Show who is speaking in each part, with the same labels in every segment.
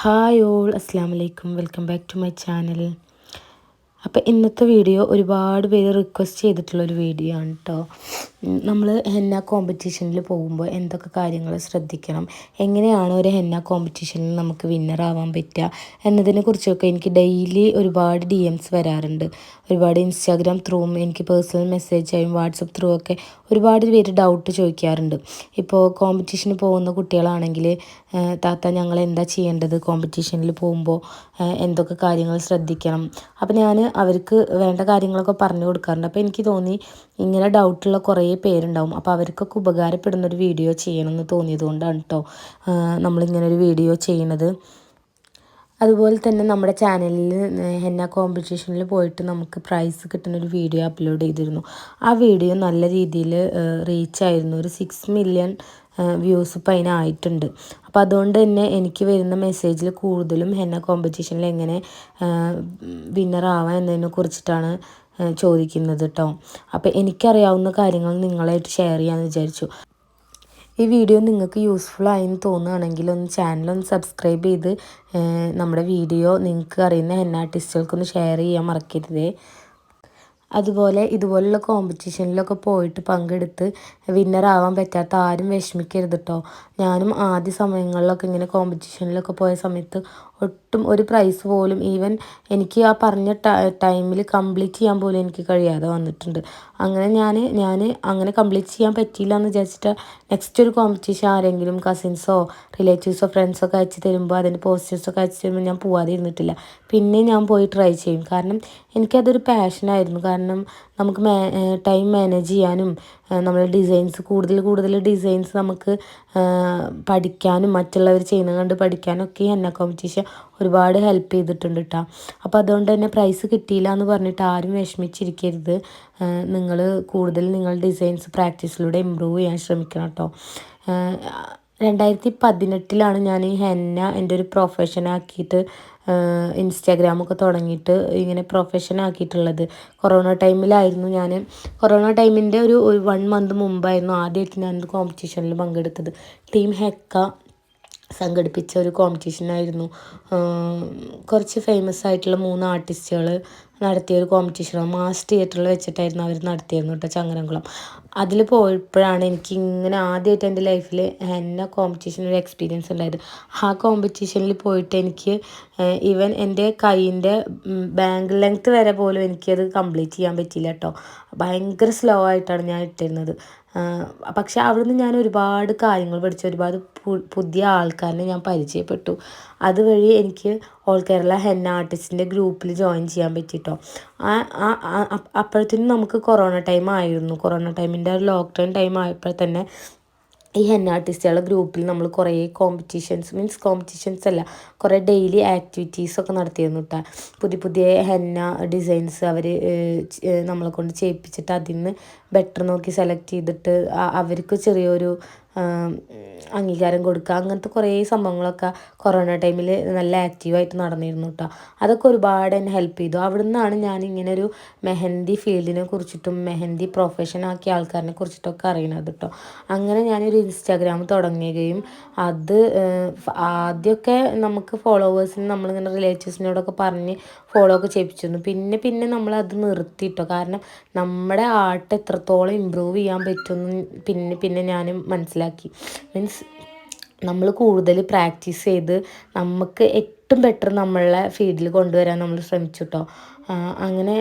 Speaker 1: Hi all, അസ്സാം വലൈക്കും. Welcome back to my channel. അപ്പോൾ ഇന്നത്തെ വീഡിയോ ഒരുപാട് പേര് റിക്വസ്റ്റ് ചെയ്തിട്ടുള്ളൊരു വീഡിയോ ആണ് കേട്ടോ. നമ്മൾ ഹെന്ന കോമ്പറ്റീഷനിൽ പോകുമ്പോൾ എന്തൊക്കെ കാര്യങ്ങൾ ശ്രദ്ധിക്കണം, എങ്ങനെയാണ് ഒരു ഹെന്ന കോമ്പറ്റീഷനിൽ നമുക്ക് വിന്നറാവാൻ പറ്റുക എന്നതിനെക്കുറിച്ചൊക്കെ എനിക്ക് ഡെയിലി ഒരുപാട് DMs വരാറുണ്ട്. ഒരുപാട് ഇൻസ്റ്റാഗ്രാം ത്രൂവും എനിക്ക് പേഴ്സണൽ മെസ്സേജായും വാട്സപ്പ് ത്രൂ ഒക്കെ ഒരുപാട് പേര് ഡൗട്ട് ചോദിക്കാറുണ്ട്. ഇപ്പോൾ കോമ്പറ്റീഷന് പോകുന്ന കുട്ടികളാണെങ്കിൽ താത്ത ഞങ്ങൾ എന്താ ചെയ്യേണ്ടത്, കോമ്പറ്റീഷനിൽ പോകുമ്പോൾ എന്തൊക്കെ കാര്യങ്ങൾ ശ്രദ്ധിക്കണം. അപ്പോൾ ഞാൻ അവർക്ക് വേണ്ട കാര്യങ്ങളൊക്കെ പറഞ്ഞു കൊടുക്കാറുണ്ട്. അപ്പോൾ എനിക്ക് തോന്നി ഇങ്ങനെ ഡൗട്ടുള്ള കുറേ പേരുണ്ടാവും, അപ്പോൾ അവർക്കൊക്കെ ഉപകാരപ്പെടുന്നൊരു വീഡിയോ ചെയ്യണമെന്ന് തോന്നിയത് കൊണ്ടാണ് കേട്ടോ നമ്മളിങ്ങനൊരു വീഡിയോ ചെയ്യണത്. അതുപോലെ തന്നെ നമ്മുടെ ചാനലിൽ ഹെന്ന കോമ്പറ്റീഷനിൽ പോയിട്ട് നമുക്ക് പ്രൈസ് കിട്ടുന്നൊരു വീഡിയോ അപ്ലോഡ് ചെയ്തിരുന്നു. ആ വീഡിയോ നല്ല രീതിയിൽ റീച്ചായിരുന്നു. ഒരു 6 മില്യൺ വ്യൂസ് ഇപ്പം അതിനായിട്ടുണ്ട്. അപ്പോൾ അതുകൊണ്ട് തന്നെ എനിക്ക് വരുന്ന മെസ്സേജിൽ കൂടുതലും ഹെന്ന കോമ്പറ്റീഷനിൽ എങ്ങനെ വിന്നറാവാം എന്നതിനെ കുറിച്ചിട്ടാണ് ചോദിക്കുന്നത് കേട്ടോ. അപ്പോൾ എനിക്കറിയാവുന്ന കാര്യങ്ങൾ നിങ്ങളായിട്ട് ഷെയർ ചെയ്യാമെന്ന് വിചാരിച്ചു. ഈ വീഡിയോ നിങ്ങൾക്ക് യൂസ്ഫുൾ ആയെന്ന് തോന്നുകയാണെങ്കിൽ ചാനലൊന്ന് സബ്സ്ക്രൈബ് ചെയ്ത് നമ്മുടെ വീഡിയോ നിങ്ങൾക്ക് അറിയുന്ന ഹെന്ന ആർട്ടിസ്റ്റുകൾക്കൊന്ന് ഷെയർ ചെയ്യാൻ മറക്കരുതേ. അതുപോലെ ഇതുപോലുള്ള കോമ്പറ്റീഷനിലൊക്കെ പോയിട്ട് പങ്കെടുത്ത് വിന്നറാവാൻ പറ്റാത്ത ആരും വിഷമിക്കരുത് കേട്ടോ. ഞാനും ആദ്യ സമയങ്ങളിലൊക്കെ ഇങ്ങനെ കോമ്പറ്റീഷനിലൊക്കെ പോയ സമയത്ത് ഒട്ടും ഒരു പ്രൈസ് പോലും ഈവൻ എനിക്ക് ആ പറഞ്ഞ ടൈമിൽ കംപ്ലീറ്റ് ചെയ്യാൻ പോലും എനിക്ക് കഴിയാതെ വന്നിട്ടുണ്ട്. അങ്ങനെ ഞാൻ അങ്ങനെ കംപ്ലീറ്റ് ചെയ്യാൻ പറ്റിയില്ല എന്ന് വിചാരിച്ചിട്ട് നെക്സ്റ്റ് ഒരു കോമ്പറ്റീഷൻ ആരെങ്കിലും കസിൻസോ റിലേറ്റീവ്സോ ഫ്രണ്ട്സൊക്കെ അയച്ച് തരുമ്പോൾ അതിൻ്റെ പോസ്റ്റേഴ്സൊക്കെ അയച്ച് തരുമ്പോൾ ഞാൻ പോവാതെ ഇരുന്നിട്ടില്ല. പിന്നെ ഞാൻ പോയി ട്രൈ ചെയ്യും. കാരണം എനിക്കതൊരു പാഷനായിരുന്നു. കാരണം നമുക്ക് ടൈം മാനേജ് ചെയ്യാനും നമ്മൾ ഡിസൈൻസ് കൂടുതൽ ഡിസൈൻസ് നമുക്ക് പഠിക്കാനും മറ്റുള്ളവർ ചെയ്യുന്നത് കണ്ട് പഠിക്കാനൊക്കെ ഹെന്ന കോമ്പറ്റീഷൻ ഒരുപാട് ഹെൽപ്പ് ചെയ്തിട്ടുണ്ട് കേട്ടോ. അപ്പോൾ അതുകൊണ്ട് തന്നെ പ്രൈസ് കിട്ടിയില്ല എന്ന് പറഞ്ഞിട്ട് ആരും വിഷമിച്ചിരിക്കരുത്. നിങ്ങൾ കൂടുതൽ നിങ്ങൾ ഡിസൈൻസ് പ്രാക്ടീസിലൂടെ ഇമ്പ്രൂവ് ചെയ്യാൻ ശ്രമിക്കണം കേട്ടോ. 2018 ഞാൻ ഈ ഹെന്ന എൻ്റെ ഒരു പ്രൊഫഷനാക്കിയിട്ട് ഇൻസ്റ്റാഗ്രാമൊക്കെ തുടങ്ങിയിട്ട് ഇങ്ങനെ പ്രൊഫഷനാക്കിയിട്ടുള്ളത്. കൊറോണ ടൈമിലായിരുന്നു. കൊറോണ ടൈമിൻ്റെ ഒരു 1 മന്ത് മുമ്പായിരുന്നു ആദ്യമായിട്ട് ഞാനൊരു കോമ്പറ്റീഷനിൽ പങ്കെടുത്തത്. ടീം ഹെക്ക സംഘടിപ്പിച്ച ഒരു കോമ്പറ്റീഷനായിരുന്നു. കുറച്ച് ഫേമസ് ആയിട്ടുള്ള 3 ആർട്ടിസ്റ്റുകൾ നടത്തിയൊരു കോമ്പറ്റീഷനാണ്. മാസ് തിയേറ്ററിൽ വെച്ചിട്ടായിരുന്നു അവർ നടത്തിയിരുന്നു കേട്ടോ, ചങ്ങരംകുളം. അതിൽ പോയപ്പോഴാണ് എനിക്ക് ഇങ്ങനെ ആദ്യമായിട്ട് എൻ്റെ ലൈഫിൽ ഹെന്ന കോമ്പറ്റീഷൻ ഒരു എക്സ്പീരിയൻസ് ഉണ്ടായത്. ആ കോമ്പറ്റീഷനിൽ പോയിട്ട് എനിക്ക് ഈവൻ എൻ്റെ കൈയിൻ്റെ ബാങ്ക് ലെങ്ത്ത് വരെ പോലും എനിക്കത് കംപ്ലീറ്റ് ചെയ്യാൻ പറ്റിയില്ല കേട്ടോ. ഭയങ്കര സ്ലോ ആയിട്ടാണ് ഞാൻ ഇട്ടിരുന്നത്. പക്ഷെ അവിടുന്ന് ഞാൻ ഒരുപാട് കാര്യങ്ങൾ പഠിച്ചു. ഒരുപാട് പുതിയ ആൾക്കാരെ ഞാൻ പരിചയപ്പെട്ടു. അതുവഴി എനിക്ക് ഓൾ കേരള ഹെന്ന ആർട്ടിസ്റ്റിൻ്റെ ഗ്രൂപ്പിൽ ജോയിൻ ചെയ്യാൻ പറ്റിയിട്ടോ. അപ്പോഴത്തേനും നമുക്ക് കൊറോണ ടൈം ആയിരുന്നു. കൊറോണ ടൈമിൻ്റെ ഒരു ലോക്ക്ഡൗൺ ടൈം ആയപ്പോൾ തന്നെ ഈ ഹെന്ന ആർട്ടിസ്റ്റുകളുടെ ഗ്രൂപ്പിൽ നമ്മൾ കുറേ കോമ്പറ്റീഷൻസ് അല്ല, കുറേ ഡെയിലി ആക്ടിവിറ്റീസൊക്കെ നടത്തിയിരുന്നു കേട്ടോ. പുതിയ ഹെന്ന ഡിസൈൻസ് അവർ നമ്മളെ കൊണ്ട് ചെയ്യിപ്പിച്ചിട്ട് അതിൽ നിന്ന് ബെറ്റർ നോക്കി സെലക്ട് ചെയ്തിട്ട് അവർക്ക് ചെറിയൊരു അംഗീകാരം കൊടുക്കുക, അങ്ങനത്തെ കുറേ സംഭവങ്ങളൊക്കെ കൊറോണ ടൈമിൽ നല്ല ആക്റ്റീവായിട്ട് നടന്നിരുന്നു കേട്ടോ. അതൊക്കെ ഒരുപാട് എന്നെ ഹെൽപ്പ് ചെയ്തു. അവിടെ നിന്നാണ് ഞാൻ ഇങ്ങനൊരു മെഹന്തി ഫീൽഡിനെ കുറിച്ചിട്ടും മെഹന്തി പ്രൊഫഷനാക്കിയ ആൾക്കാരെ കുറിച്ചിട്ടൊക്കെ അറിയണത് കേട്ടോ. അങ്ങനെ ഞാനൊരു ഇൻസ്റ്റാഗ്രാം തുടങ്ങുകയും അത് ആദ്യമൊക്കെ നമുക്ക് ഫോളോവേഴ്സിന് നമ്മളിങ്ങനെ റിലേറ്റീവ്സിനോടൊക്കെ പറഞ്ഞ് ഫോളോ ഒക്കെ ചെയ്യിപ്പിച്ചിരുന്നു. പിന്നെ നമ്മളത് നിർത്തിയിട്ടോ. കാരണം നമ്മുടെ ആർട്ട് എത്രത്തോളം ഇമ്പ്രൂവ് ചെയ്യാൻ പറ്റുമെന്ന് പിന്നെ ഞാനും മനസ്സിലാക്കി. മീൻസ് നമ്മൾ കൂടുതൽ പ്രാക്ടീസ് ചെയ്ത് നമുക്ക് ഏറ്റവും ബെറ്റർ നമ്മളെ ഫീൽഡിൽ കൊണ്ടുവരാൻ നമ്മൾ ശ്രമിച്ചു കേട്ടോ. അങ്ങനെ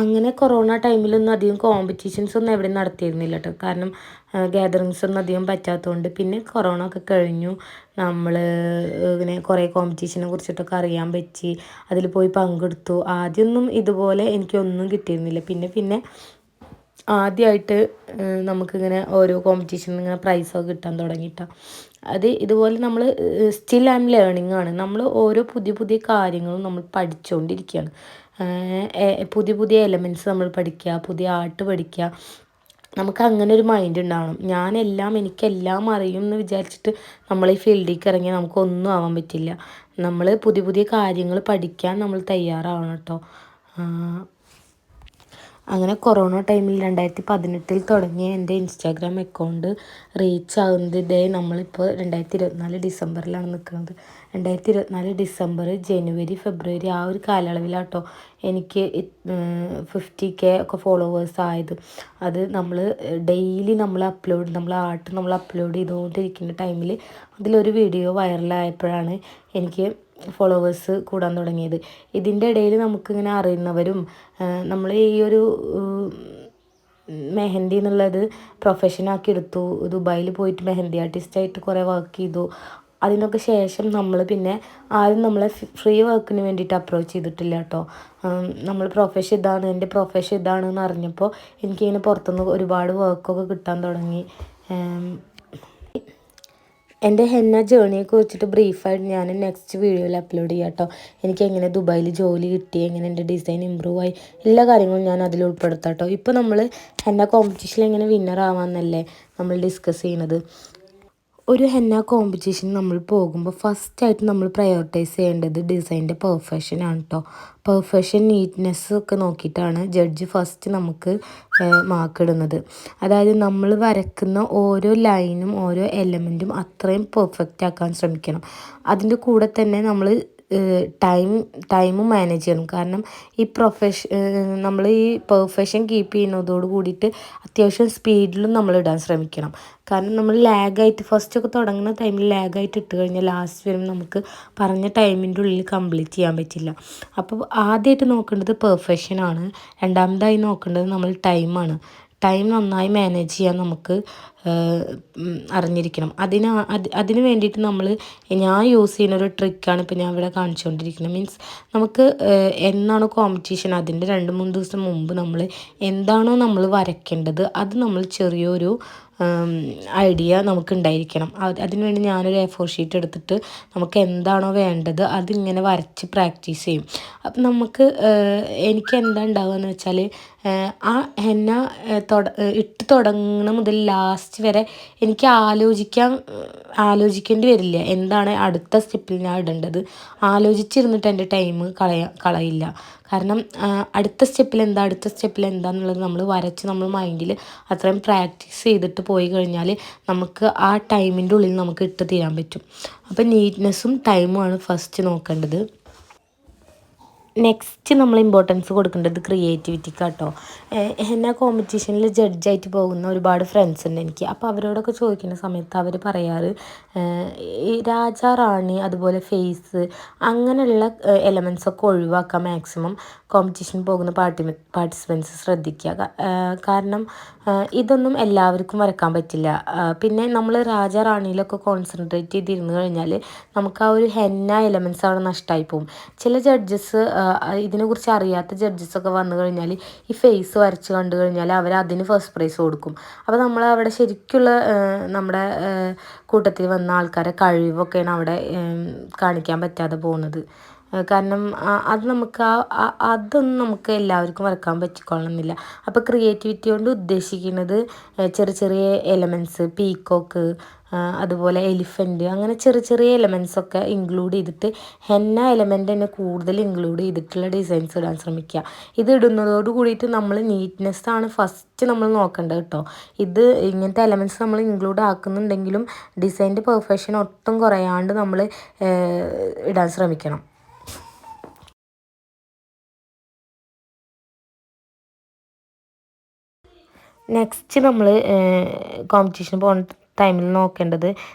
Speaker 1: അങ്ങനെ കൊറോണ ടൈമിലൊന്നും അധികം കോമ്പറ്റീഷൻസ് ഒന്നും എവിടെയും നടത്തിയിരുന്നില്ല കേട്ടോ. കാരണം ഗ്യാതറിങ്സ് ഒന്നും അധികം പറ്റാത്തതുകൊണ്ട്. പിന്നെ കൊറോണ ഒക്കെ കഴിഞ്ഞു, നമ്മൾ ഇങ്ങനെ കുറേ കോമ്പറ്റീഷനെ കുറിച്ചിട്ടൊക്കെ അറിയാൻ പറ്റി, അതിൽ പോയി പങ്കെടുത്തു. ആദ്യമൊന്നും ഇതുപോലെ എനിക്കൊന്നും കിട്ടിയിരുന്നില്ല. പിന്നെ പിന്നെ ആദ്യമായിട്ട് നമുക്കിങ്ങനെ ഓരോ കോമ്പറ്റീഷനിൽ ഇങ്ങനെ പ്രൈസൊക്കെ കിട്ടാൻ തുടങ്ങിയിട്ടാണ്. അത് ഇതുപോലെ നമ്മൾ സ്റ്റിൽ ഐ എം ലേണിംഗ് ആണ്. നമ്മൾ ഓരോ പുതിയ പുതിയ കാര്യങ്ങളും നമ്മൾ പഠിച്ചുകൊണ്ടിരിക്കുകയാണ്. പുതിയ പുതിയ എലമെൻറ്റ്സ് നമ്മൾ പഠിക്കുക, പുതിയ ആർട്ട് പഠിക്കുക. നമുക്ക് അങ്ങനെ ഒരു മൈൻഡ് ഉണ്ടാവണം. എനിക്കെല്ലാം അറിയും എന്ന് വിചാരിച്ചിട്ട് നമ്മൾ ഈ ഫീൽഡിലേക്ക് ഇറങ്ങിയാൽ നമുക്കൊന്നും ആവാൻ പറ്റില്ല. നമ്മൾ പുതിയ പുതിയ കാര്യങ്ങൾ പഠിക്കാൻ നമ്മൾ തയ്യാറാവണം കേട്ടോ. അങ്ങനെ കൊറോണ ടൈമിൽ 2018 തുടങ്ങിയ എൻ്റെ ഇൻസ്റ്റാഗ്രാം അക്കൗണ്ട് റീച്ച് ആകുന്നത് നമ്മളിപ്പോൾ 2024 ഡിസംബറിലാണ് നിൽക്കുന്നത്. 2024 ഡിസംബർ, ജനുവരി, ഫെബ്രുവരി ആ ഒരു കാലയളവിലാട്ടോ എനിക്ക് 50K ഒക്കെ ഫോളോവേഴ്സ് ആയത്. അത് നമ്മൾ ഡെയിലി നമ്മൾ ആർട്ട് അപ്ലോഡ് ചെയ്തുകൊണ്ടിരിക്കുന്ന ടൈമിൽ അതിലൊരു വീഡിയോ വൈറലായപ്പോഴാണ് എനിക്ക് ഫോളോവേഴ്സ് കൂടാൻ തുടങ്ങിയത്. ഇതിൻ്റെ ഇടയിൽ നമുക്കിങ്ങനെ അറിയുന്നവരും നമ്മൾ ഈ ഒരു മെഹന്തി എന്നുള്ളത് പ്രൊഫഷനാക്കി എടുത്തു. ദുബായിൽ പോയിട്ട് മെഹന്തി ആർട്ടിസ്റ്റായിട്ട് കുറേ വർക്ക് ചെയ്തു. അതിനൊക്കെ ശേഷം നമ്മൾ പിന്നെ ആരും നമ്മളെ ഫ്രീ വർക്കിന് വേണ്ടിയിട്ട് അപ്രോച്ച് ചെയ്തിട്ടില്ല കേട്ടോ. എൻ്റെ പ്രൊഫഷൻ ഇതാണെന്ന് അറിഞ്ഞപ്പോൾ എനിക്കിങ്ങനെ പുറത്തുനിന്ന് ഒരുപാട് വർക്കൊക്കെ കിട്ടാൻ തുടങ്ങി. എൻ്റെ ഹെന്ന ജേണിയെ കുറിച്ചിട്ട് ബ്രീഫായിട്ട് ഞാൻ നെക്സ്റ്റ് വീഡിയോയിൽ അപ്ലോഡ് ചെയ്യാം കേട്ടോ. എനിക്ക് എങ്ങനെ ദുബായിൽ ജോലി കിട്ടി, എങ്ങനെ എൻ്റെ ഡിസൈൻ ഇമ്പ്രൂവ് ആയി, എല്ലാ കാര്യങ്ങളും ഞാൻ അതിൽ ഉൾപ്പെടുത്താം കേട്ടോ. ഇപ്പോൾ നമ്മൾ ഹെന്ന കോമ്പറ്റീഷനിൽ എങ്ങനെ വിന്നർ ആവാമെന്നല്ലേ നമ്മൾ ഡിസ്കസ് ചെയ്യുന്നത്. ഒരു ഹെന്ന കോമ്പറ്റീഷൻ നമ്മൾ പോകുമ്പോൾ ഫസ്റ്റായിട്ട് നമ്മൾ പ്രയോറിറ്റൈസ് ചെയ്യേണ്ടത് ഡിസൈൻ്റെ പെർഫെക്ഷനാണ് കേട്ടോ. പെർഫെക്ഷൻ, നീറ്റ്നെസ് ഒക്കെ നോക്കിയിട്ടാണ് ജഡ്ജ് ഫസ്റ്റ് നമുക്ക് മാർക്ക് ഇടുന്നത്. അതായത് നമ്മൾ വരക്കുന്ന ഓരോ ലൈനും ഓരോ എലമെൻറ്റും അത്രയും പെർഫെക്റ്റ് ആക്കാൻ ശ്രമിക്കണം. അതിൻ്റെ കൂടെ തന്നെ നമ്മൾ ടൈമും മാനേജ് ചെയ്യണം. കാരണം ഈ നമ്മൾ ഈ പെർഫെക്ഷൻ കീപ്പ് ചെയ്യുന്നതോട് കൂടിയിട്ട് അത്യാവശ്യം സ്പീഡിലും നമ്മൾ ഇടാൻ ശ്രമിക്കണം. കാരണം നമ്മൾ ഫസ്റ്റൊക്കെ തുടങ്ങുന്ന ടൈമിൽ ലാഗായിട്ട് ഇട്ട് കഴിഞ്ഞാൽ ലാസ്റ്റ് വരുമ്പോൾ നമുക്ക് പറഞ്ഞ ടൈമിൻ്റെ ഉള്ളിൽ കംപ്ലീറ്റ് ചെയ്യാൻ പറ്റില്ല. അപ്പോൾ ആദ്യമായിട്ട് നോക്കേണ്ടത് പെർഫെക്ഷനാണ്. രണ്ടാമതായി നോക്കേണ്ടത് നമ്മൾ ടൈമാണ്. ടൈം നന്നായി മാനേജ് ചെയ്യാൻ നമുക്ക് അറിഞ്ഞിരിക്കണം. അതിന് വേണ്ടിയിട്ട് ഞാൻ യൂസ് ചെയ്യുന്ന ഒരു ട്രിക്കാണ് ഇപ്പോൾ ഞാൻ ഇവിടെ കാണിച്ചുകൊണ്ടിരിക്കുന്നത്. മീൻസ് നമുക്ക് എന്നാണോ കോമ്പറ്റീഷൻ അതിൻ്റെ 2-3 ദിവസം മുമ്പ് നമ്മൾ എന്താണോ നമ്മൾ വരയ്ക്കേണ്ടത് അത് നമ്മൾ ചെറിയൊരു ഐഡിയ നമുക്കുണ്ടായിരിക്കണം. അതിനുവേണ്ടി ഞാനൊരു A4 ഷീറ്റ് എടുത്തിട്ട് നമുക്ക് എന്താണോ വേണ്ടത് അതിങ്ങനെ വരച്ച് പ്രാക്ടീസ് ചെയ്യും. അപ്പം എനിക്ക് എന്താ ഉണ്ടാവുക എന്ന് വെച്ചാൽ ആ ഹെന്ന ഇട്ട് തുടങ്ങുന്ന മുതൽ ലാസ്റ്റ് വരെ എനിക്ക് ആലോചിക്കേണ്ടി വരില്ല എന്താണ് അടുത്ത സ്റ്റെപ്പിൽ ഞാൻ ഇടേണ്ടത്. ആലോചിച്ചിരുന്നിട്ട് എൻ്റെ ടൈം കളയില്ല. കാരണം അടുത്ത സ്റ്റെപ്പിൽ എന്താണെന്നുള്ളത് നമ്മൾ വരച്ച് നമ്മൾ മൈൻഡിൽ അത്രയും പ്രാക്ടീസ് ചെയ്തിട്ട് പോയി കഴിഞ്ഞാൽ നമുക്ക് ആ ടൈമിൻ്റെ ഉള്ളിൽ നമുക്ക് ഇട്ട് തീരാൻ പറ്റും. അപ്പോൾ നീറ്റ്നെസ്സും ടൈമുമാണ് ഫസ്റ്റ് നോക്കേണ്ടത്. നെക്സ്റ്റ് നമ്മൾ ഇമ്പോർട്ടൻസ് കൊടുക്കേണ്ടത് ക്രിയേറ്റിവിറ്റിക്കാട്ടോ. എന്നെ കോമ്പറ്റീഷനിൽ ജഡ്ജായിട്ട് പോകുന്ന ഒരുപാട് ഫ്രണ്ട്സ് ഉണ്ട് എനിക്ക്. അപ്പോൾ അവരോടൊക്കെ ചോദിക്കുന്ന സമയത്ത് അവർ പറയാറ് ഈ രാജാ റാണി അതുപോലെ ഫേസ് അങ്ങനെയുള്ള എലമെൻറ്റ്സൊക്കെ ഒഴിവാക്കാൻ മാക്സിമം കോമ്പറ്റീഷൻ പോകുന്ന പാർട്ടിസിപ്പൻസ് ശ്രദ്ധിക്കുക. കാരണം ഇതൊന്നും എല്ലാവർക്കും വരക്കാൻ പറ്റില്ല. പിന്നെ നമ്മൾ രാജാ റാണിയിലൊക്കെ കോൺസെൻട്രേറ്റ് ചെയ്തിരുന്നു കഴിഞ്ഞാൽ നമുക്ക് ആ ഒരു ഹെന്ന എലമെൻറ്റ്സ് അവിടെ നഷ്ടമായി പോകും. ചില ജഡ്ജസ് ഇതിനെക്കുറിച്ച് അറിയാത്ത ജഡ്ജസൊക്കെ വന്നു കഴിഞ്ഞാൽ ഈ ഫേസ് വരച്ച് കണ്ടു കഴിഞ്ഞാൽ അതിന് ഫസ്റ്റ് പ്രൈസ് കൊടുക്കും. അപ്പോൾ നമ്മൾ അവിടെ ശരിക്കുള്ള നമ്മുടെ കൂട്ടത്തിൽ വന്ന ആൾക്കാരെ കഴിവൊക്കെയാണ് അവിടെ കാണിക്കാൻ പറ്റാതെ പോകുന്നത്. കാരണം അതൊന്നും നമുക്ക് എല്ലാവർക്കും വരക്കാൻ പറ്റിക്കൊള്ളണമെന്നില്ല. അപ്പോൾ ക്രിയേറ്റിവിറ്റി കൊണ്ട് ഉദ്ദേശിക്കുന്നത് ചെറിയ ചെറിയ എലമെൻറ്റ്സ്, പീക്കോക്ക്, അതുപോലെ എലിഫൻറ്റ്, അങ്ങനെ ചെറിയ ചെറിയ എലമെൻറ്റ്സൊക്കെ ഇൻക്ലൂഡ് ചെയ്തിട്ട് ഹെന്ന എലമെൻ്റ് തന്നെ കൂടുതൽ ഇൻക്ലൂഡ് ചെയ്തിട്ടുള്ള ഡിസൈൻസ് ഇടാൻ ശ്രമിക്കുക. ഇത് ഇടുന്നതോട് കൂടിയിട്ട് നമ്മൾ നീറ്റ്നെസ്സാണ് ഫസ്റ്റ് നമ്മൾ നോക്കേണ്ടത് കേട്ടോ. ഇങ്ങനത്തെ എലമെൻറ്റ്സ് നമ്മൾ ഇൻക്ലൂഡ് ആക്കുന്നുണ്ടെങ്കിലും ഡിസൈൻ്റെ പെർഫെക്ഷൻ ഒട്ടും കുറയാണ്ട് നമ്മൾ ഇടാൻ ശ്രമിക്കണം. നെക്സ്റ്റ് നമ്മൾ കോമ്പറ്റീഷൻ ടൈമിൽ നോക്കേണ്ടത്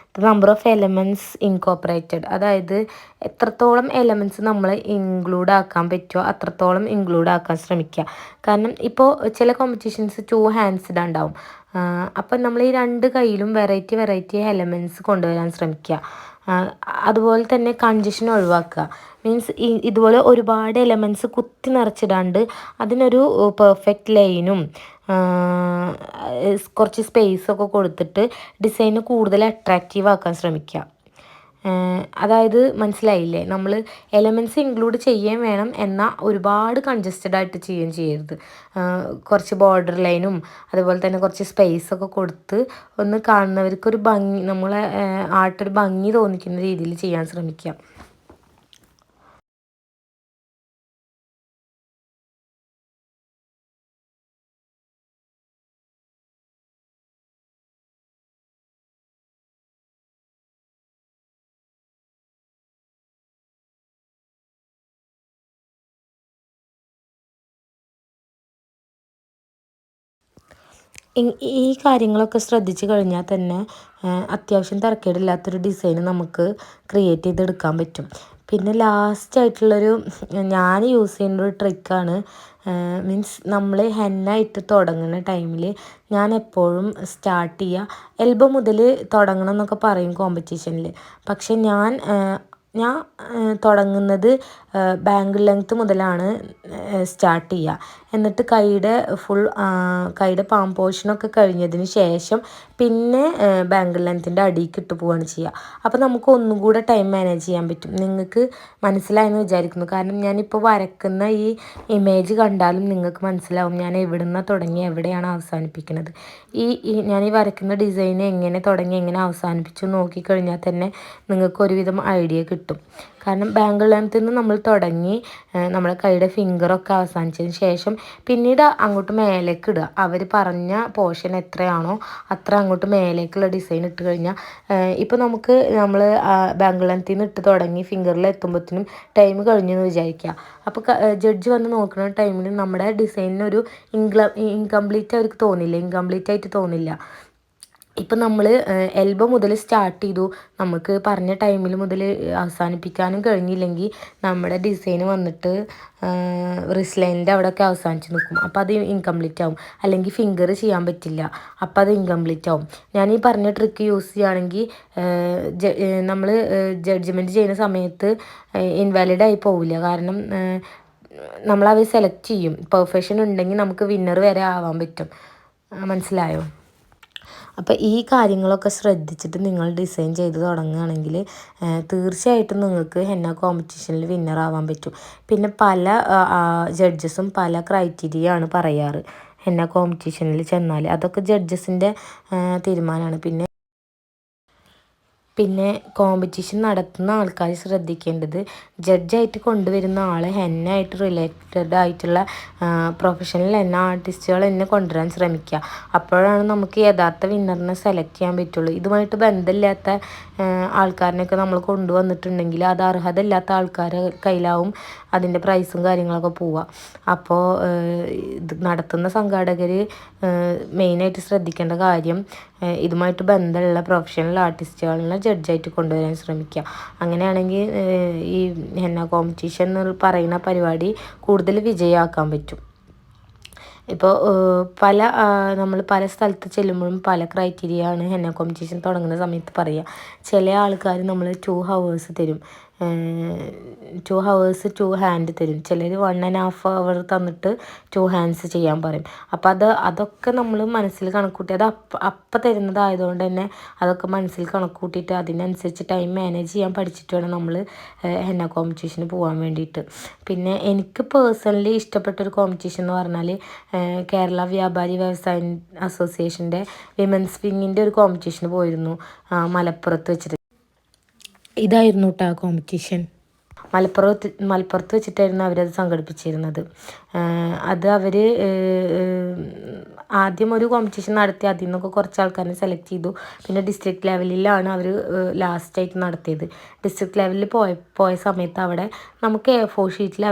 Speaker 1: നമ്പർ ഓഫ് എലമെൻറ്റ്സ് ഇൻകോപ്പറേറ്റഡ്, അതായത് എത്രത്തോളം എലമെൻറ്റ്സ് നമ്മൾ ഇൻക്ലൂഡ് ആക്കാൻ പറ്റുമോ അത്രത്തോളം ഇൻക്ലൂഡ് ആക്കാൻ ശ്രമിക്കുക. കാരണം ഇപ്പോൾ ചില കോമ്പറ്റീഷൻസ് 2 ഹാൻഡ്സ്ഡ് ഉണ്ടാവും. അപ്പം നമ്മൾ ഈ 2 കൈയിലും വെറൈറ്റി എലമെൻറ്റ്സ് കൊണ്ടുവരാൻ ശ്രമിക്കുക. അതുപോലെ തന്നെ കൺജഷൻ ഒഴിവാക്കുക. മീൻസ് ഇതുപോലെ ഒരുപാട് എലമെൻറ്റ്സ് കുത്തി നിറച്ചിടാണ്ട് അതിനൊരു പെർഫെക്റ്റ് ലൈനും കുറച്ച് സ്പേസൊക്കെ കൊടുത്തിട്ട് ഡിസൈന് കൂടുതൽ അട്രാക്റ്റീവ് ആക്കാൻ ശ്രമിക്കുക. അതായത് മനസ്സിലായില്ലേ, നമ്മൾ എലമെൻറ്റ്സ് ഇൻക്ലൂഡ് ചെയ്യുകയും വേണം, എന്നാൽ ഒരുപാട് കൺജസ്റ്റഡ് ആയിട്ട് ചെയ്യുകയും ചെയ്യരുത്. കുറച്ച് ബോർഡർ ലൈനും അതുപോലെ തന്നെ കുറച്ച് സ്പേസൊക്കെ കൊടുത്ത് ഒന്ന് കാണുന്നവർക്കൊരു ഭംഗി, നമ്മളെ ആർട്ടൊരു ഭംഗി തോന്നിക്കുന്ന രീതിയിൽ ചെയ്യാൻ ശ്രമിക്കുക. ഈ കാര്യങ്ങളൊക്കെ ശ്രദ്ധിച്ച് കഴിഞ്ഞാൽ തന്നെ അത്യാവശ്യം തരക്കേടില്ലാത്തൊരു ഡിസൈൻ നമുക്ക് ക്രിയേറ്റ് ചെയ്തെടുക്കാൻ പറ്റും. പിന്നെ ലാസ്റ്റായിട്ടുള്ളൊരു ഞാൻ യൂസ് ചെയ്യുന്നൊരു ട്രിക്കാണ്, മീൻസ് നമ്മൾ ഹെന്ന ഇട്ട് തുടങ്ങുന്ന ടൈമിൽ ഞാൻ എപ്പോഴും സ്റ്റാർട്ട് ചെയ്യുക എൽബോ മുതൽ തുടങ്ങണം എന്നൊക്കെ പറയും കോമ്പറ്റീഷനിൽ. പക്ഷെ ഞാൻ തുടങ്ങുന്നത് ബാങ്കിൾ ലെങ്ത്ത് മുതലാണ് സ്റ്റാർട്ട് ചെയ്യുക. എന്നിട്ട് കൈയുടെ പാം പോർഷനൊക്കെ കഴിഞ്ഞതിന് ശേഷം പിന്നെ ബാങ്കിൾ ലെങ്ത്തിൻ്റെ അടിയിലേക്ക് ഇട്ട് പോവുകയാണ് ചെയ്യുക. അപ്പോൾ നമുക്ക് ഒന്നും കൂടെ ടൈം മാനേജ് ചെയ്യാൻ പറ്റും. നിങ്ങൾക്ക് മനസ്സിലായെന്ന് വിചാരിക്കുന്നു. കാരണം ഞാനിപ്പോൾ വരക്കുന്ന ഈ ഇമേജ് കണ്ടാലും നിങ്ങൾക്ക് മനസ്സിലാവും ഞാൻ എവിടെ നിന്നാണ് തുടങ്ങി എവിടെയാണ് അവസാനിപ്പിക്കുന്നത്. ഞാൻ ഈ വരക്കുന്ന ഡിസൈൻ എങ്ങനെ തുടങ്ങി എങ്ങനെ അവസാനിപ്പിച്ചു നോക്കിക്കഴിഞ്ഞാൽ തന്നെ നിങ്ങൾക്ക് ഒരുവിധം ഐഡിയ കിട്ടും. കാരണം ബാങ്കിൾ ലെങ്ത്തിൽ നിന്ന് നമ്മൾ തുടങ്ങി നമ്മുടെ കൈയുടെ ഫിംഗറൊക്കെ അവസാനിച്ചതിന് ശേഷം പിന്നീട് അങ്ങോട്ട് മേലേക്ക് ഇടുക. അവർ പറഞ്ഞ പോർഷൻ എത്രയാണോ അത്ര അങ്ങോട്ട് മേലേക്കുള്ള ഡിസൈൻ ഇട്ട് കഴിഞ്ഞാൽ ഇപ്പോൾ നമ്മൾ ബാങ്കിൾ ലെങ്ത്തിൽ നിന്ന് ഇട്ട് തുടങ്ങി ഫിംഗറിൽ എത്തുമ്പോഴത്തേനും ടൈം കഴിഞ്ഞെന്ന് വിചാരിക്കുക. അപ്പോൾ ജഡ്ജ് വന്ന് നോക്കുന്ന ടൈമിൽ നമ്മുടെ ഡിസൈനിനൊരു ഇൻകംപ്ലീറ്റ് അവർക്ക് തോന്നില്ല, ഇൻകംപ്ലീറ്റ് ആയിട്ട് തോന്നില്ല. ഇപ്പം നമ്മൾ എൽബോ മുതൽ സ്റ്റാർട്ട് ചെയ്തു, നമുക്ക് പറഞ്ഞ ടൈമിൽ മുതൽ അവസാനിപ്പിക്കാനും കഴിഞ്ഞില്ലെങ്കിൽ നമ്മുടെ ഡിസൈൻ വന്നിട്ട് റിസ്റ്റ് ലൈനിൻ്റെ അവിടെയൊക്കെ അവസാനിച്ച് നിൽക്കും. അപ്പോൾ അത് ഇൻകംപ്ലീറ്റ് ആവും. അല്ലെങ്കിൽ ഫിംഗർ ചെയ്യാൻ പറ്റില്ല, അപ്പോൾ അത് ഇൻകംപ്ലീറ്റ് ആവും. ഞാൻ ഈ പറഞ്ഞ ട്രിക്ക് യൂസ് ചെയ്യുകയാണെങ്കിൽ നമ്മൾ ജഡ്ജ്മെൻറ്റ് ചെയ്യുന്ന സമയത്ത് ഇൻവാലിഡ് ആയി പോവില്ല. കാരണം നമ്മളവർ സെലക്ട് ചെയ്യും. പെർഫെക്ഷൻ ഉണ്ടെങ്കിൽ നമുക്ക് വിന്നർ വരെ ആവാൻ പറ്റും. മനസ്സിലായോ? അപ്പോൾ ഈ കാര്യങ്ങളൊക്കെ ശ്രദ്ധിച്ചിട്ട് നിങ്ങൾ ഡിസൈൻ ചെയ്ത് തുടങ്ങുകയാണെങ്കിൽ തീർച്ചയായിട്ടും നിങ്ങൾക്ക് ഹെന്ന കോമ്പറ്റീഷനിൽ വിന്നറാവാൻ പറ്റും. പിന്നെ പല ജഡ്ജസും പല ക്രൈറ്റീരിയ ആണ് പറയാറ് ഹെന്ന കോമ്പറ്റീഷനിൽ ചെന്നാൽ. അതൊക്കെ ജഡ്ജസിൻ്റെ തീരുമാനമാണ്. പിന്നെ കോമ്പറ്റീഷൻ നടത്തുന്ന ആൾക്കാർ ശ്രദ്ധിക്കേണ്ടത് ജഡ്ജായിട്ട് കൊണ്ടുവരുന്ന ആൾ ഹെന്നയായിട്ട് റിലേറ്റഡ് ആയിട്ടുള്ള പ്രൊഫഷണൽ ഹെന്ന ആർട്ടിസ്റ്റുകൾ തന്നെ കൊണ്ടുവരാൻ ശ്രമിക്കുക. അപ്പോഴാണ് നമുക്ക് യഥാർത്ഥ വിന്നറിനെ സെലക്ട് ചെയ്യാൻ പറ്റുള്ളൂ. ഇതുമായിട്ട് ബന്ധമില്ലാത്ത ആൾക്കാരിനൊക്കെ നമ്മൾ കൊണ്ടുവന്നിട്ടുണ്ടെങ്കിൽ അത് അർഹത ഇല്ലാത്ത ആൾക്കാരുടെ കയ്യിലാവും അതിൻ്റെ പ്രൈസും കാര്യങ്ങളൊക്കെ പോവുക. അപ്പോൾ ഇത് നടത്തുന്ന സംഘാടകർ മെയിനായിട്ട് ശ്രദ്ധിക്കേണ്ട കാര്യം ഇതുമായിട്ട് ബന്ധമുള്ള പ്രൊഫഷണൽ ആർട്ടിസ്റ്റുകളെ ജഡ്ജായിട്ട് കൊണ്ടുവരാൻ ശ്രമിക്കുക. അങ്ങനെയാണെങ്കിൽ ഈ ഹെന്ന കോമ്പറ്റീഷൻ എന്ന് പറയുന്ന പരിപാടി കൂടുതൽ വിജയമാക്കാൻ പറ്റും. ഇപ്പോൾ നമ്മൾ പല സ്ഥലത്ത് ചെല്ലുമ്പോഴും പല ക്രൈറ്റീരിയ ആണ് ഹെന്ന കോമ്പറ്റീഷൻ തുടങ്ങുന്ന സമയത്ത് പറയുക. ചില ആൾക്കാർ നമ്മൾ 2 hours തരും, 2 hours 2 ഹാൻഡ് തരും. ചിലർ 1.5 hour തന്നിട്ട് 2 hands ചെയ്യാൻ പറയും. അപ്പോൾ അതൊക്കെ നമ്മൾ മനസ്സിൽ കണക്കൂട്ടി അത് അപ്പം തരുന്നതായതുകൊണ്ട് തന്നെ അതൊക്കെ മനസ്സിൽ കണക്കൂട്ടിയിട്ട് അതിനനുസരിച്ച് ടൈം മാനേജ് ചെയ്യാൻ പഠിച്ചിട്ട് വേണം നമ്മൾ ഹെന്ന കോമ്പറ്റീഷന് പോകാൻ വേണ്ടിയിട്ട്. പിന്നെ എനിക്ക് പേഴ്സണലി ഇഷ്ടപ്പെട്ടൊരു കോമ്പറ്റീഷൻ എന്ന് പറഞ്ഞാൽ കേരള വ്യാപാരി വ്യവസായ അസോസിയേഷൻ്റെ വിമൻസ് വിങ്ങിൻ്റെ ഒരു കോമ്പറ്റീഷന് പോയിരുന്നു മലപ്പുറത്ത് വെച്ചിട്ട്. ഇതായിരുന്നു കേട്ടോ ആ കോമ്പറ്റീഷൻ. മലപ്പുറത്ത് വെച്ചിട്ടായിരുന്നു അവരത് സംഘടിപ്പിച്ചിരുന്നത്. അത് അവർ ആദ്യം ഒരു കോമ്പറ്റീഷൻ നടത്തി, അതിൽ നിന്നൊക്കെ കുറച്ച് ആൾക്കാരെ സെലക്ട് ചെയ്തു. പിന്നെ ഡിസ്ട്രിക്ട് ലെവലിലാണ് അവർ ലാസ്റ്റായിട്ട് നടത്തിയത്. ഡിസ്ട്രിക്ട് ലെവലിൽ പോയ സമയത്ത് അവിടെ നമുക്ക് A4 ഷീറ്റിൽ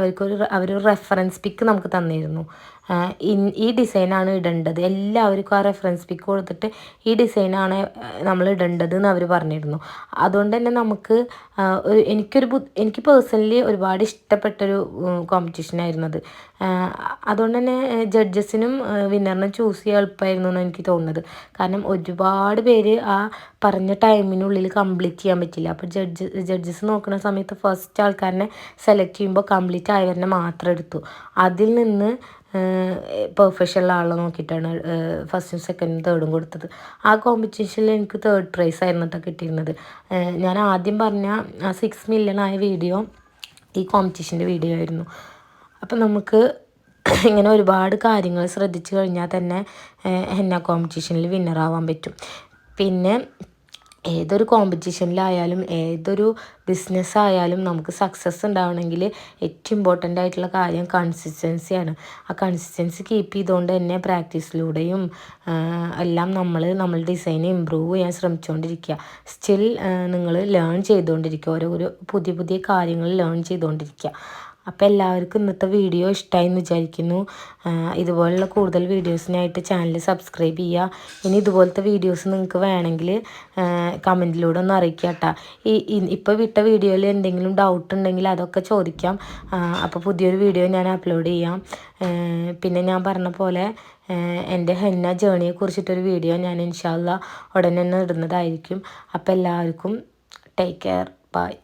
Speaker 1: അവർ റെഫറൻസ് പിക്ക് നമുക്ക് തന്നിരുന്നു. ഈ ഡിസൈനാണ് ഇടേണ്ടത്, എല്ലാവർക്കും ആ റെഫറൻസ് പിക്ക് കൊടുത്തിട്ട് ഈ ഡിസൈനാണ് നമ്മൾ ഇടേണ്ടത് എന്ന് അവർ പറഞ്ഞിരുന്നു. അതുകൊണ്ട് തന്നെ നമുക്ക് എനിക്ക് പേഴ്സണലി ഒരുപാട് ഇഷ്ടപ്പെട്ടൊരു കോമ്പറ്റീഷനായിരുന്നു അത്. അതുകൊണ്ട് തന്നെ ജഡ്ജസിനും വിന്നറിനും ചൂസ് ചെയ്യാൻ എളുപ്പമായിരുന്നു എന്ന് എനിക്ക് തോന്നുന്നത്. കാരണം ഒരുപാട് പേര് ആ പറഞ്ഞ ടൈമിനുള്ളിൽ കംപ്ലീറ്റ് ചെയ്യാൻ പറ്റില്ല. അപ്പോൾ ജഡ്ജസ് നോക്കുന്ന സമയത്ത് ഫസ്റ്റ് ആൾക്കാരനെ സെലക്ട് ചെയ്യുമ്പോൾ കംപ്ലീറ്റ് ആയവരെ മാത്രം എടുത്തു. അതിൽ നിന്ന് പെർഫെക്ഷനുള്ള ആളെ നോക്കിയിട്ടാണ് ഫസ്റ്റും സെക്കൻഡും തേർഡും കൊടുത്തത്. ആ കോമ്പറ്റീഷനിൽ എനിക്ക് 3rd പ്രൈസ് ആയിരുന്നു കേട്ടോ കിട്ടിയിരുന്നത്. ഞാൻ ആദ്യം പറഞ്ഞ 6 മില്യൺ ആയ വീഡിയോ ഈ കോമ്പറ്റീഷൻ്റെ വീഡിയോ ആയിരുന്നു. അപ്പം നമുക്ക് ഇങ്ങനെ ഒരുപാട് കാര്യങ്ങൾ ശ്രദ്ധിച്ചു കഴിഞ്ഞാൽ തന്നെ ഹെന്ന കോമ്പറ്റീഷനിൽ വിന്നറാവാൻ പറ്റും. പിന്നെ ഏതൊരു കോമ്പറ്റീഷനിലായാലും ഏതൊരു ബിസിനസ്സായാലും നമുക്ക് സക്സസ് ഉണ്ടാവണമെങ്കിൽ ഏറ്റവും ഇമ്പോർട്ടൻ്റ് ആയിട്ടുള്ള കാര്യം കൺസിസ്റ്റൻസിയാണ്. ആ കൺസിസ്റ്റൻസി കീപ്പ് ചെയ്തുകൊണ്ട് തന്നെ പ്രാക്ടീസിലൂടെയും എല്ലാം നമ്മൾ ഡിസൈൻ ഇമ്പ്രൂവ് ചെയ്യാൻ ശ്രമിച്ചുകൊണ്ടിരിക്കുക. സ്റ്റിൽ നിങ്ങൾ ലേൺ ചെയ്തുകൊണ്ടിരിക്കുക, ഓരോ പുതിയ കാര്യങ്ങൾ ലേൺ ചെയ്തുകൊണ്ടിരിക്കുക. അപ്പോൾ എല്ലാവർക്കും ഇന്നത്തെ വീഡിയോ ഇഷ്ടമായി എന്ന് വിചാരിക്കുന്നു. ഇതുപോലുള്ള കൂടുതൽ വീഡിയോസിനായിട്ട് ചാനൽ സബ്സ്ക്രൈബ് ചെയ്യുക. ഇനി ഇതുപോലത്തെ വീഡിയോസ് നിങ്ങൾക്ക് വേണമെങ്കിൽ കമൻറ്റിലൂടെ ഒന്ന് അറിയിക്കുക കേട്ടോ. ഇപ്പോൾ വിട്ട വീഡിയോയിൽ എന്തെങ്കിലും ഡൗട്ട് ഉണ്ടെങ്കിൽ അതൊക്കെ ചോദിക്കാം. അപ്പോൾ പുതിയൊരു വീഡിയോ ഞാൻ അപ്ലോഡ് ചെയ്യാം. പിന്നെ ഞാൻ പറഞ്ഞ പോലെ എൻ്റെ ഹെന്ന ജേണിയെ കുറിച്ചിട്ടൊരു വീഡിയോ ഞാൻ ഇൻഷാ അല്ലാഹ് ഉടനെ തന്നെ ഇടുന്നതായിരിക്കും. അപ്പോൾ എല്ലാവർക്കും ടേക്ക് കെയർ, ബൈ.